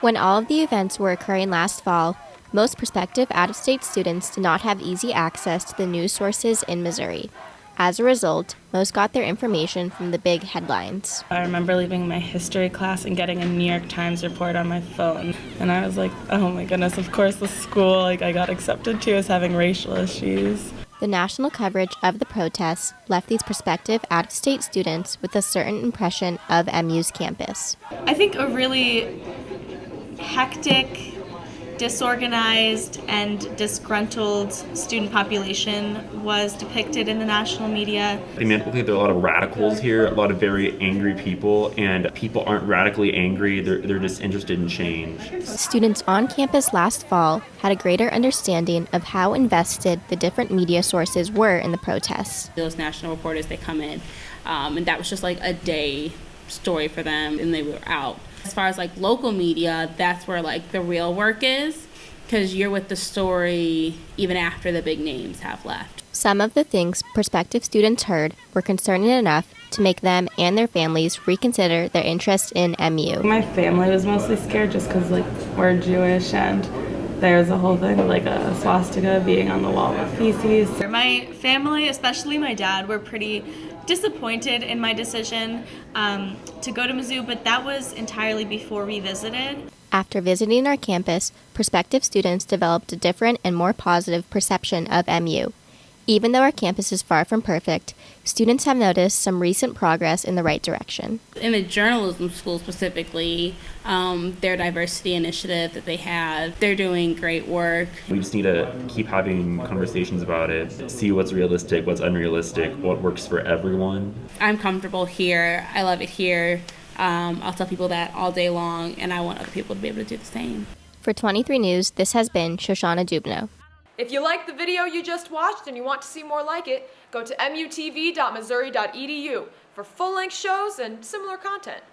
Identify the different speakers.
Speaker 1: When all of the events were occurring last fall, most prospective out-of-state students did not have easy access to the news sources in Missouri. As a result, most got their information from the big headlines.
Speaker 2: I remember leaving my history class and getting a New York Times report on my phone. And I was like, oh my goodness, of course the school I got accepted to is having racial issues.
Speaker 1: The national coverage of the protests left these prospective out-of-state students with a certain impression of MU's campus.
Speaker 3: I think a really hectic, disorganized, and disgruntled student population was depicted in the national media.
Speaker 4: I mean, I think there are a lot of radicals here, a lot of very angry people, and people aren't radically angry, they're just interested in change.
Speaker 1: Students on campus last fall had a greater understanding of how invested the different media sources were in the protests.
Speaker 5: Those national reporters, they come in, and that was just like a day story for them, and they were out. As far as like local media, that's where like the real work is, because you're with the story even after the big names have left.
Speaker 1: Some of the things prospective students heard were concerning enough to make them and their families reconsider their interest in MU.
Speaker 2: My family was mostly scared just because like we're Jewish and there was a whole thing of like a swastika being on the wall with feces.
Speaker 3: My family, especially my dad, were pretty disappointed in my decision to go to Mizzou, but that was entirely before we visited.
Speaker 1: After visiting our campus, prospective students developed a different and more positive perception of MU. Even though our campus is far from perfect, students have noticed some recent progress in the right direction.
Speaker 5: In the journalism school specifically, their diversity initiative that they have, they're doing great work.
Speaker 4: We just need to keep having conversations about it, see what's realistic, what's unrealistic, what works for everyone.
Speaker 5: I'm comfortable here. I love it here. I'll tell people that all day long, and I want other people to be able to do the same.
Speaker 1: For 23 News, this has been Shoshana Dubnow.
Speaker 6: If you like the video you just watched and you want to see more like it, go to mutv.missouri.edu for full-length shows and similar content.